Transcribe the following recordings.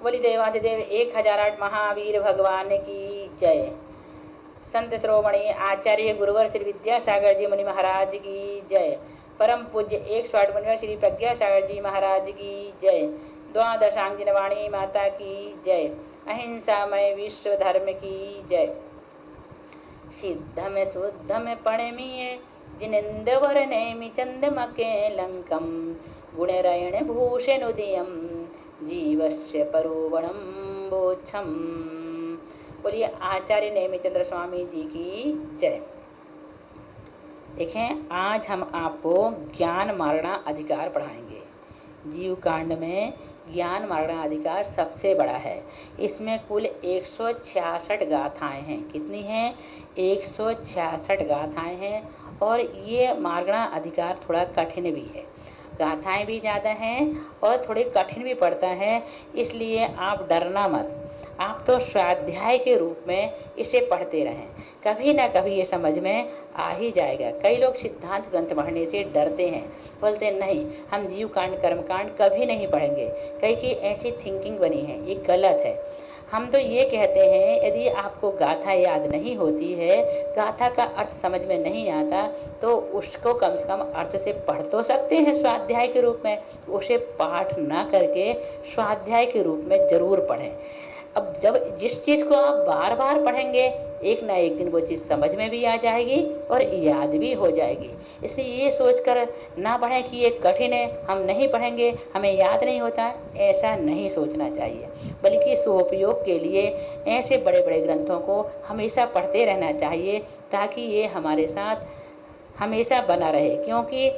बोली देवाधिदेव 1008 महावीर भगवान की जय। संत श्रोमणी आचार्य गुरुवर श्री विद्यासागर जी मुनि महाराज की जय। परम पूज्य 108 मुनिवर श्री प्रज्ञासागर जी महाराज की जय। द्वादशांगिन वाणी माता की जय। अहिंसामय विश्व धर्म की जय। सिद्धम शुद्धम पणमीय जिनेन्द्र नेमि चंदमके लंकम गुणरयण भूषणुदयम जीवस्य परोवणम बोछम। बोलिए आचार्य नेमिचंद्र स्वामी जी की जय। देखें, आज हम आपको ज्ञान मारणा अधिकार पढ़ाएंगे। जीव कांड में ज्ञान मारणा अधिकार सबसे बड़ा है। इसमें कुल 166 गाथाएं हैं। कितनी हैं? 166 गाथाएं हैं। और ये मारणा अधिकार थोड़ा कठिन भी है। गाथाएं भी ज़्यादा हैं और थोड़ी कठिन भी पड़ता है, इसलिए आप डरना मत। आप तो स्वाध्याय के रूप में इसे पढ़ते रहें, कभी ना कभी ये समझ में आ ही जाएगा। कई लोग सिद्धांत ग्रंथ पढ़ने से डरते हैं, बोलते नहीं हम जीव कांड कर्म कांड कभी नहीं पढ़ेंगे। कई की ऐसी थिंकिंग बनी है, ये गलत है। हम तो ये कहते हैं यदि आपको गाथा याद नहीं होती है, गाथा का अर्थ समझ में नहीं आता, तो उसको कम से कम अर्थ से पढ़ तो सकते हैं स्वाध्याय के रूप में। उसे पाठ ना करके स्वाध्याय के रूप में जरूर पढ़ें। अब जब जिस चीज़ को आप बार बार पढ़ेंगे, एक ना एक दिन वो चीज़ समझ में भी आ जाएगी और याद भी हो जाएगी। इसलिए ये सोचकर ना पढ़ें कि ये कठिन है, हम नहीं पढ़ेंगे, हमें याद नहीं होता, ऐसा नहीं सोचना चाहिए। बल्कि स्वोपयोग के लिए ऐसे बड़े बड़े ग्रंथों को हमेशा पढ़ते रहना चाहिए, ताकि ये हमारे साथ हमेशा बना रहे। क्योंकि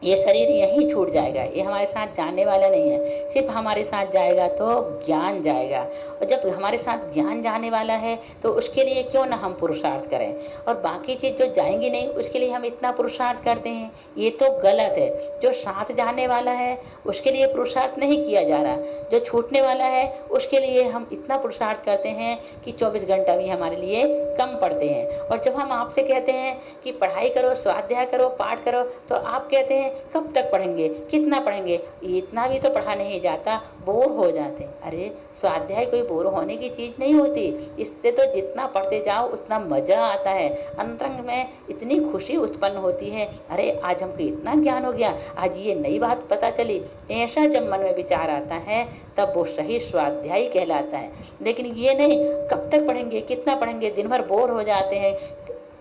ये शरीर यहीं छूट जाएगा, ये हमारे साथ जाने वाला नहीं है। सिर्फ हमारे साथ जाएगा तो ज्ञान जाएगा, और जब हमारे साथ ज्ञान जाने वाला है तो उसके लिए क्यों ना हम पुरुषार्थ करें। और बाकी चीज़ जो जाएंगी नहीं उसके लिए हम इतना पुरुषार्थ करते हैं, ये तो गलत है। जो साथ जाने वाला है उसके लिए पुरुषार्थ नहीं किया जा रहा, जो छूटने वाला है उसके लिए हम इतना पुरुषार्थ करते हैं कि 24 घंटा भी हमारे लिए कम पड़ते हैं। और जब हम आपसे कहते हैं कि पढ़ाई करो, स्वाध्याय करो, पाठ करो, तो आप कहते हैं कब तक पढ़ेंगे, कितना पढ़ेंगे, इतना भी तो पढ़ा नहीं जाता, बोर हो जाते। अरे स्वाध्याय कोई बोर होने की चीज नहीं होती, इससे तो जितना पढ़ते जाओ उतना मजा आता है, अंतरंग में इतनी खुशी उत्पन्न होती है। अरे आज हमको इतना ज्ञान हो गया, आज ये नई बात पता चली, ऐसा जब मन में विचार आता है तब वो सही स्वाध्याय कहलाता है। लेकिन ये नहीं कब तक पढ़ेंगे, कितना पढ़ेंगे, दिन भर बोर हो जाते हैं,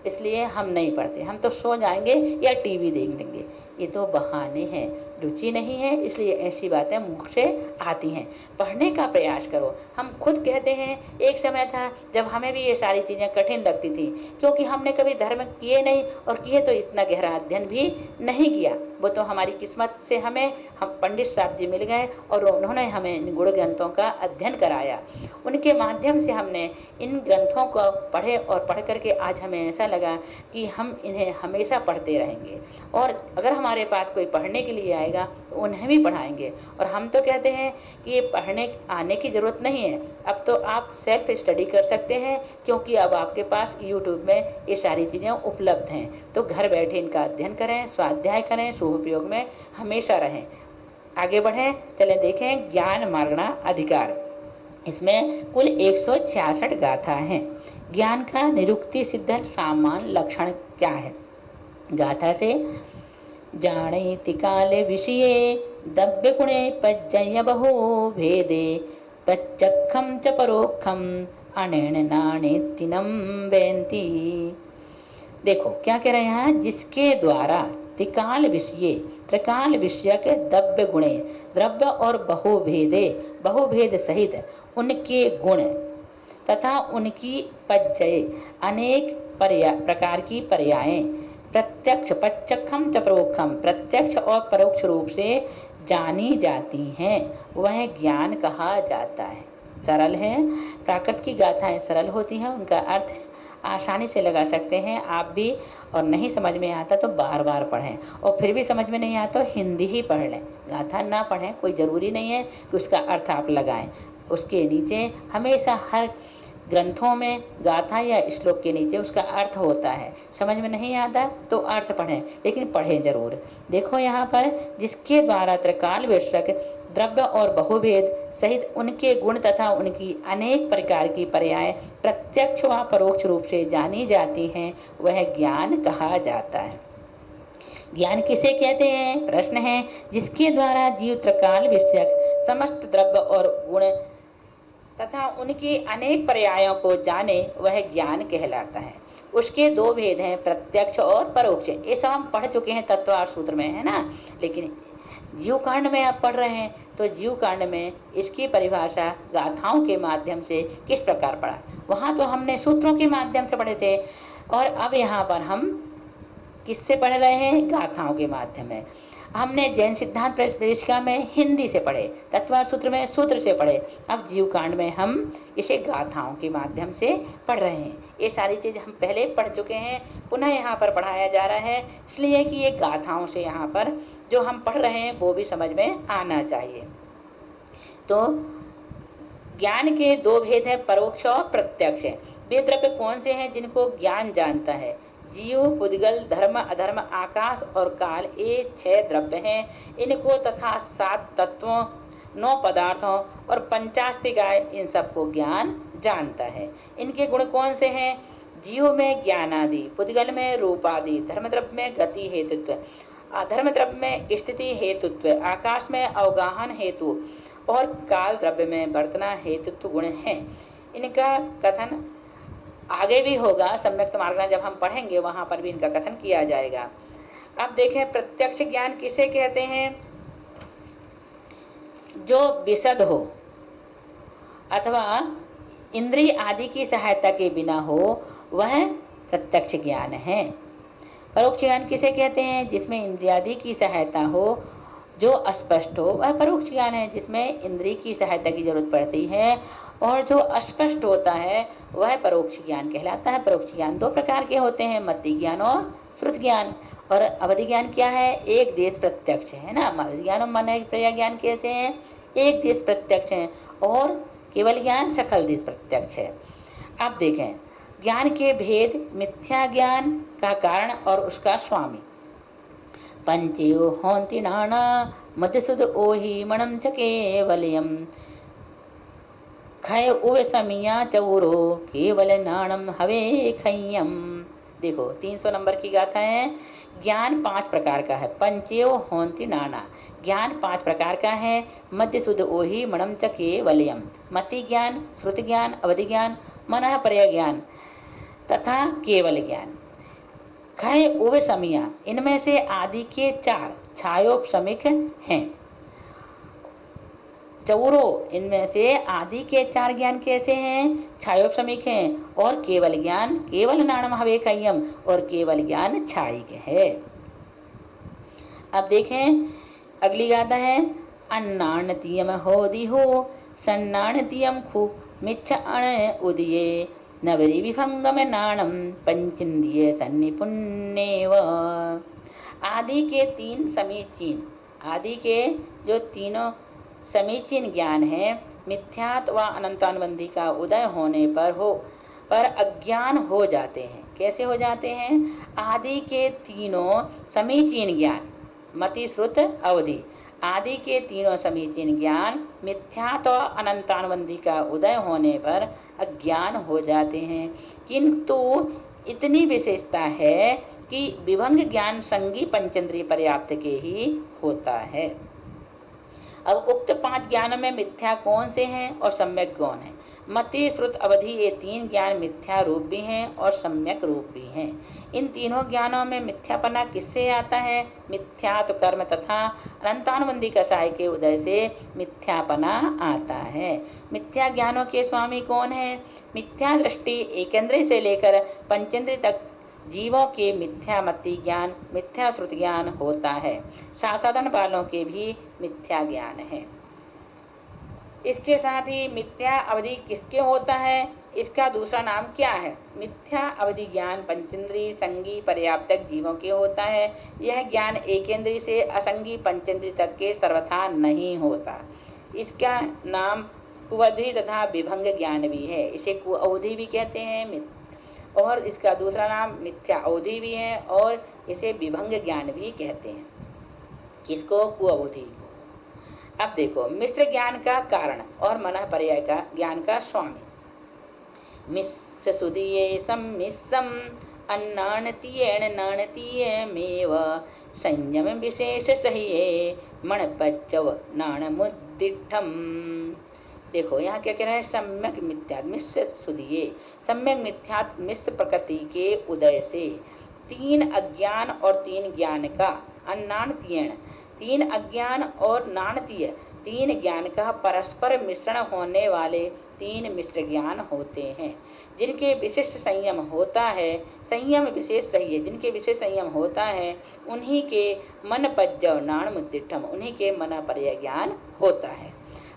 इसलिए हम नहीं पढ़ते, हम तो सो जाएंगे या टीवी देख लेंगे। ये तो बहाने हैं, रुचि नहीं है, इसलिए ऐसी बातें मुख से आती हैं। पढ़ने का प्रयास करो। हम खुद कहते हैं, एक समय था जब हमें भी ये सारी चीज़ें कठिन लगती थी, क्योंकि हमने कभी धर्म किए नहीं, और किए तो इतना गहरा अध्ययन भी नहीं किया। वो तो हमारी किस्मत से हम पंडित साहब जी मिल गए और उन्होंने हमें गुण ग्रंथों का अध्ययन कराया। उनके माध्यम से हमने इन ग्रंथों को पढ़े, और पढ़ करके आज हमें ऐसा लगा कि हम इन्हें हमेशा पढ़ते रहेंगे। और अगर हमारे पास कोई पढ़ने के लिए आएगा तो उन्हें भी पढ़ाएंगे। और हम तो कहते हैं कि ये पढ़ने आने की ज़रूरत नहीं है, अब तो आप सेल्फ स्टडी कर सकते हैं, क्योंकि अब आपके पास यूट्यूब में ये सारी चीज़ें उपलब्ध हैं। तो घर बैठे इनका अध्ययन करें, स्वाध्याय करें, सुपयोग में हमेशा रहें। आगे बढ़ें, चलें देखें ज्ञान मारणा अधिकार। इसमें कुल 166 गाथा हैं। ज्ञान का निरुक्ति सिद्ध सामान्य लक्षण क्या है? गाथा से जानेति काले विषये दव्य गुणे पज्जय बहु भेदे प्रत्यक्षम च परोक्षम अनेन नानेतिनम बेंती। देखो क्या कह रहे हैं, जिसके द्वारा त्रिकाल विषयक दव्य गुणे, द्रव्य और बहुभेद सहित उनके गुण तथा उनकी पज्जय अनेक प्रकार की पर्यायें प्रत्यक्षम च परोक्षम, प्रत्यक्ष और परोक्ष रूप से जानी जाती हैं, वह ज्ञान कहा जाता है। सरल है, प्राकृत की गाथाएं सरल होती हैं, उनका अर्थ आसानी से लगा सकते हैं आप भी। और नहीं समझ में आता तो बार बार पढ़ें, और फिर भी समझ में नहीं आता तो हिंदी ही पढ़ लें, गाथा ना पढ़ें। कोई ज़रूरी नहीं है कि उसका अर्थ आप लगाएं। उसके नीचे हमेशा हर ग्रंथों में गाथा या श्लोक के नीचे उसका अर्थ होता है। समझ में नहीं आता तो अर्थ पढ़ें, लेकिन पढ़ें जरूर। देखो यहाँ पर, जिसके द्वारा त्रिकाल विषयक द्रव्य और बहुभेद सहित उनके गुण तथा उनकी अनेक प्रकार की पर्याय प्रत्यक्ष व परोक्ष रूप से जानी जाती हैं, वह ज्ञान कहा जाता है। ज्ञान किसे कहते हैं? प्रश्न है। जिसके द्वारा जीव त्रिकाल विषयक समस्त द्रव्य और गुण तथा उनकी अनेक पर्यायों को जाने, वह ज्ञान कहलाता है। उसके दो भेद हैं, प्रत्यक्ष और परोक्ष। ये सब हम पढ़ चुके हैं तत्वार्थ सूत्र में, है ना। लेकिन जीव कांड में आप पढ़ रहे हैं, तो जीव कांड में इसकी परिभाषा गाथाओं के माध्यम से किस प्रकार पढ़ा, वहाँ तो हमने सूत्रों के माध्यम से पढ़े थे, और अब यहाँ पर हम किससे पढ़ रहे हैं? गाथाओं के माध्यम में। हमने जैन सिद्धांत प्रवेशिका में हिंदी से पढ़े, तत्वार्थ सूत्र में सूत्र से पढ़े, अब जीव कांड में हम इसे गाथाओं के माध्यम से पढ़ रहे हैं। ये सारी चीज हम पहले पढ़ चुके हैं, पुनः यहाँ पर पढ़ाया जा रहा है, इसलिए कि ये गाथाओं से यहाँ पर जो हम पढ़ रहे हैं वो भी समझ में आना चाहिए। तो ज्ञान के दो भेद है, परोक्ष और प्रत्यक्ष। वे द्रव्य कौन से हैं जिनको ज्ञान जानता है? जीव, पुद्गल, धर्म, अधर्म, आकाश और काल, ये 6 द्रव्य हैं। इनको तथा 7 तत्वों, 9 पदार्थों और 50 गाय, इन सबको ज्ञान जानता है। इनके गुण कौन से हैं? जीव में ज्ञान आदि, पुद्गल में रूप आदि, धर्म द्रव्य में गति हेतुत्व, अधर्म द्रव्य में स्थिति हेतुत्व, आकाश में अवगाहन हेतु और काल द्रव्य में वर्तना हेतुत्व गुण हैं। इनका कथन आगे भी होगा, सम्यक्त मार्ग जब हम पढ़ेंगे वहां पर भी इनका कथन किया जाएगा। अब देखें, प्रत्यक्ष ज्ञान किसे कहते हैं? जो विशद हो अथवा इंद्रिय आदि की सहायता के बिना हो, वह प्रत्यक्ष ज्ञान है। परोक्ष ज्ञान किसे कहते हैं? जिसमें इंद्रियादि की सहायता हो, जो अस्पष्ट हो, वह परोक्ष ज्ञान है। जिसमें इंद्रिय की सहायता की जरूरत पड़ती है और जो अस्पष्ट होता है, वह परोक्ष ज्ञान कहलाता है। परोक्ष ज्ञान 2 प्रकार के होते हैं, मति ज्ञान और श्रुत ज्ञान। और अवधि ज्ञान क्या है? एक देश प्रत्यक्ष है ना। मति ज्ञान और मन प्रया ज्ञान कैसे हैं? एक देश प्रत्यक्ष है, और केवल ज्ञान सकल देश प्रत्यक्ष है। अब देखें, ज्ञान के भेद, मिथ्या ज्ञान का कारण और उसका स्वामी। पंचयो होंति नाना मधुसुद ओहि मणम च केवलयम, खय उवे समिया चौरो केवल नाणम हवे खय्यम। देखो 300 नंबर की गाथा है। ज्ञान 5 प्रकार का है। पंचयो होंति नाना, ज्ञान 5 प्रकार का है। मध्य शुद्ध ओहि मणम च केवलयम, मति ज्ञान, श्रुति ज्ञान, अवधि ज्ञान, मनः पर्य ज्ञान तथा केवल ज्ञान। खय उवे समिया, इनमें से आदि के 4 छायोपशमिक हैं। चौरो, इनमें से आदि के 4 ज्ञान कैसे हैं? छायोपशमिक हैं। और केवल ज्ञान, केवल नाणम हवे खय्यम, और केवल ज्ञान छायिक है। अब देखें, अगली गाथा है। अन्नाणतियम होदिहो सन्नाणतियम खु मिच्छ अण उदिये, नवरी विभंगम नाणम पंचेन्द्रिय सन्निपुण्येव। आदि के 3 समीचीन, आदि के जो तीनों समीचीन ज्ञान है, मिथ्यात्व व अनंतानुबंधी का उदय होने पर अज्ञान हो जाते हैं। कैसे हो जाते हैं? आदि के तीनों समीचीन ज्ञान, मति श्रुत अवधि, आदि के तीनों समीचीन ज्ञान मिथ्यात्व व अनंतानुबंधी का उदय होने पर अज्ञान हो जाते हैं। किंतु इतनी विशेषता है कि विभंग ज्ञान संगी पंचेंद्रिय पर्याप्त के ही होता है। अब उक्त 5 ज्ञानों में मिथ्या कौन से हैं और सम्यक कौन है? मति श्रुत अवधि, ये 3 ज्ञान मिथ्या रूप भी हैं और सम्यक रूप भी हैं। इन तीनों ज्ञानों में मिथ्यापना किससे आता है? मिथ्यात्व कर्म तथा अनंतानुबंधी कसाय के उदय से मिथ्यापना आता है। मिथ्या ज्ञानों के स्वामी कौन है? मिथ्या दृष्टि एकेंद्रिय से लेकर पंचेंद्रिय तक जीवों के मिथ्या मति ज्ञान, मिथ्या श्रुति ज्ञान होता है। साधारण वालों के भी मिथ्या ज्ञान है। इसके साथ ही मिथ्या अवधि किसके होता है? इसका दूसरा नाम क्या है? मिथ्या अवधि ज्ञान पंचेंद्रिय संगी पर्याप्तक जीवों के होता है। यह ज्ञान एकेंद्रिय से असंगी पंचेंद्रिय तक के सर्वथा नहीं होता। इसका नाम कुअवधि तथा विभंग ज्ञान भी है। इसे कुअवधि भी कहते हैं, और इसका दूसरा नाम मिथ्या अवधि भी है, और इसे विभंग ज्ञान भी कहते हैं। किसको? कुअवधि को। अब देखो मिश्र ज्ञान का कारण और मन पर्याय का ज्ञान का स्वामी। मिश्र सुदीये सम्मिश्रम अन्नानतीयेण नानतीयमेव संयम विशेष सहिये मणपच्चव नाणमुद्दिठम। देखो यहाँ क्या कह रहा है, सम्यक मिथ्यात् मिश्र सुदीये, सम्यक मिथ्यात् मिश्र प्रकृति के उदय से तीन अज्ञान और तीन ज्ञान का, अन्नानतीयेण तीन अज्ञान और नानतीय तीन ज्ञान का परस्पर मिश्रण होने वाले तीन मिश्र ज्ञान होते हैं, जिनके विशिष्ट संयम होता है, संयम विशेष सही है, जिनके विशेष संयम होता है उन्हीं के मन पज्जव नाण मुद्दिठम, उन्हीं के मन पर्याय ज्ञान होता है।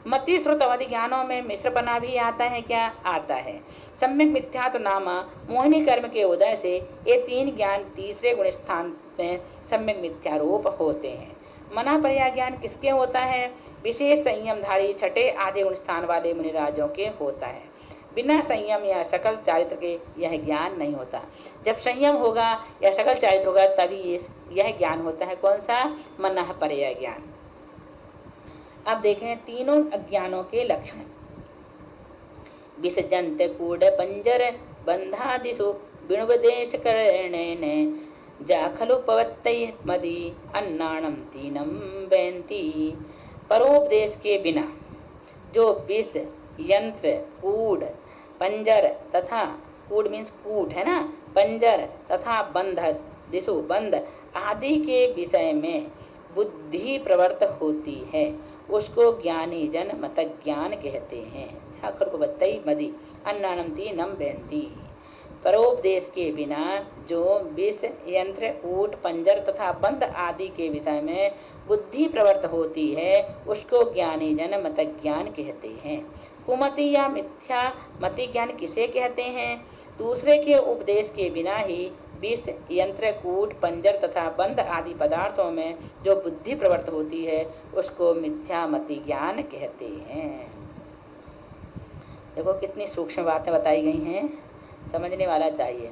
मति श्रुत अवधि ज्ञानों में मिश्रपना भी आता है, क्या आता है। सम्यक मिथ्यात्व नामा मोहिनी कर्म के उदय से ये तीन ज्ञान तीसरे गुण स्थान में सम्यक मिथ्यारोप होते हैं। मना पर्याय ज्ञान किसके होता है, विशेष संयमधारी छठे आधे गुण स्थान वाले मुनिराजों के होता है। बिना संयम या सकल चारित्र के यह ज्ञान नहीं होता। जब संयम होगा या सकल चारित्र होगा तभी यह ज्ञान होता है। कौन सा, मना पर्याय ज्ञान। अब देखें तीनों अज्ञानों के लक्षण। विसजंत कूड पंजर बंधादिषु बिणुपदेश करणेन जाखलु पवत्तै मदि अन्नाणम तीनम बेंती। परोपदेश के बिना जो विष, यंत्र, कूड, पंजर तथा कूड मीन्स कूट है ना, पंजर तथा बंध, दिशु बंध आदि के विषय में बुद्धि प्रवृत्त होती है, उसको ज्ञानी जन मत ज्ञान कहते हैं। जाखलु पवत्तै मदि अन्नाणम तीनम बेंती। परोपदेश के बिना जो विष, यंत्र, कूट, पंजर तथा बंध आदि के विषय में बुद्धि प्रवृत्त होती है, उसको ज्ञानी जन मत ज्ञान कहते हैं। कुमति या मिथ्या मति ज्ञान किसे कहते हैं, दूसरे के उपदेश के बिना ही विष, यंत्र, कूट, पंजर तथा बंध आदि पदार्थों में जो बुद्धि प्रवृत्त होती है उसको मिथ्या मति ज्ञान कहते हैं। देखो कितनी सूक्ष्म बातें बताई गई हैं, समझने वाला चाहिए।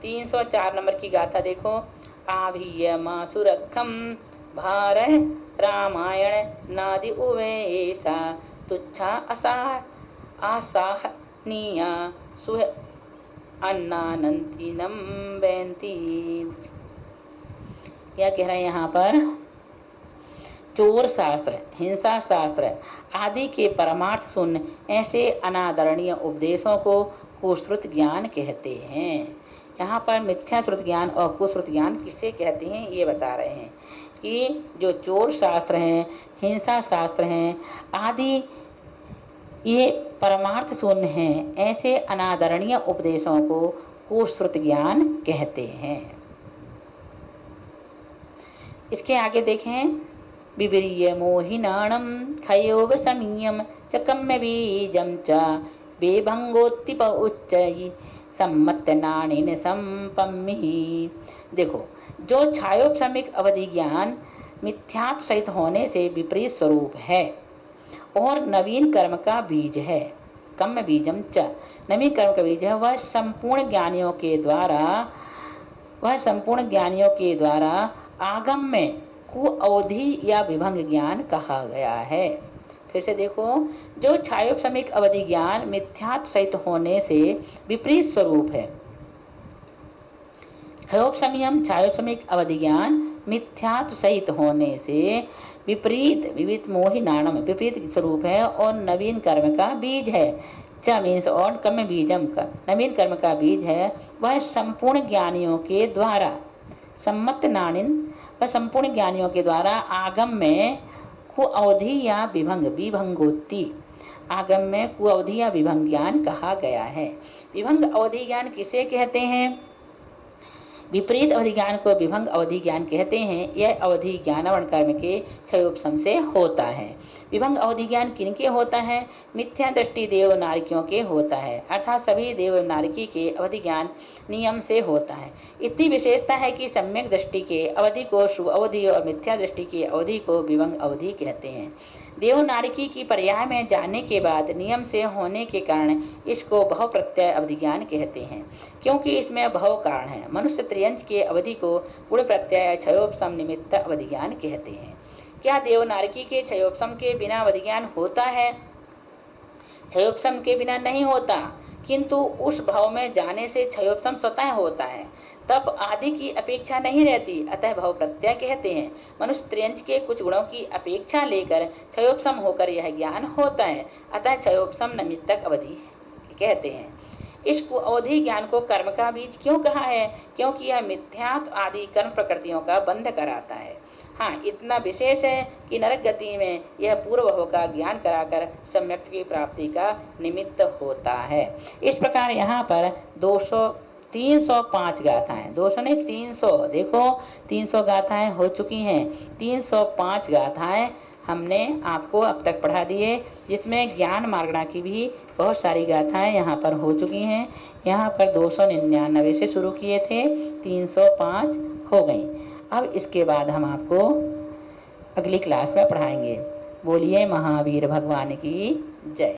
304 नंबर की गाथा देखो। आभियमासुरखम भार रामायण नादि उवेशा तुच्छा आसाहनीया सुह अन्नानंतीनम बेंती। क्या कह रहे हैं यहाँ पर, चोर शास्त्र, हिंसा शास्त्र आदि के परमार्थ सुन ऐसे अनादरणीय उपदेशों को कुश्रुत ज्ञान कहते हैं। यहाँ पर मिथ्या श्रुत ज्ञान और कुश्रुत ज्ञान किसे कहते हैं ये बता रहे हैं कि जो चोर शास्त्र हैं, हिंसा शास्त्र हैं आदि ये परमार्थ शून्य हैं, ऐसे अनादरणीय उपदेशों को कुश्रुत ज्ञान कहते हैं। इसके आगे देखें। विवीर्य मोहिनाणम खयोव समीयम च कम्य बीजम च बेभंगोत्तिप उच्चयि सम्मत नाणेन संपम्मि। देखो जो छायोपशमिक अवधि ज्ञान मिथ्यात्व सहित होने से विपरीत स्वरूप है और नवीन कर्म का बीज है, कम्य बीजम च नवीन कर्म का बीज है, वह संपूर्ण ज्ञानियों के द्वारा आगम में कुअवधि या विभंग ज्ञान कहा गया है। फिर से देखो, जो छायोपशमिक अवधि ज्ञान मिथ्यात्व सहित होने से विपरीत स्वरूप है। क्षयोपशम्यम छायोपशमिक अवधि ज्ञान मिथ्यात्व सहित होने से विपरीत मोहिनाणम विपरीत स्वरूप है और नवीन कर्म का बीज है। च मीन्स और कम्य बीजम का नवीन कर्म का बीज है। वह संपूर्ण ज्ञानियों के द्वारा सम्मत नाणिन वह संपूर्ण ज्ञानियों के द्वारा आगम में कुअवधि या विभंगोत्ति आगम में कुअवधि या विभंग ज्ञान कहा गया है। विभंग अवधि ज्ञान किसे कहते हैं, विपरीत अवधि ज्ञान को विभंग अवधि ज्ञान कहते हैं। यह अवधि ज्ञानावरण कर्म के क्षयोपशम से होता है। विभंग अवधि ज्ञान किनके होता है, मिथ्या दृष्टि देव नारकियों के होता है, अर्थात सभी देव नारकी के अवधि ज्ञान नियम से होता है। इतनी विशेषता है कि सम्यक दृष्टि के अवधि को शुभ अवधि और मिथ्या दृष्टि की अवधि को विभंग अवधि कहते हैं। देव नारकी की पर्याय में जाने के बाद नियम से होने के कारण इसको बहु प्रत्यय अवधि ज्ञान कहते हैं, क्योंकि इसमें बहु कारण है। मनुष्य त्रियंश के अवधि को गुण प्रत्यय क्षयोपशम निमित्त अवधि ज्ञान कहते हैं। क्या देवनारकी के क्षयोपशम के बिना विज्ञान होता है? क्षयोपशम के बिना नहीं होता, किंतु उस भाव में जाने से क्षयोपशम स्वतः होता है। तप आदि की अपेक्षा नहीं रहती, अतः भाव प्रत्यय कहते हैं। मनुष्य त्रियंच के कुछ गुणों की अपेक्षा लेकर क्षयोपशम होकर यह ज्ञान होता है, अतः क्षयोपशम निमित्तक अवधि कहते हैं। इस अवधि ज्ञान को कर्म का बीज क्यों कहा है? क्योंकि यह मिथ्यात्व आदि कर्म प्रकृतियों का बंध कराता है। हाँ, इतना विशेष है कि नरक गति में यह पूर्व भाव का ज्ञान कराकर सम्यक की प्राप्ति का निमित्त होता है। इस प्रकार यहाँ पर 305 गाथाएं, 200 नहीं 300, देखो 300 गाथाएं हो चुकी हैं। 305 गाथाएं हमने आपको अब तक पढ़ा दिए, जिसमें ज्ञान मार्गणा की भी बहुत सारी गाथाएं यहाँ पर हो चुकी हैं। यहाँ पर 299 से शुरू किए थे, 305 हो गई। अब इसके बाद हम आपको अगली क्लास में पढ़ाएंगे। बोलिए महावीर भगवान की जय।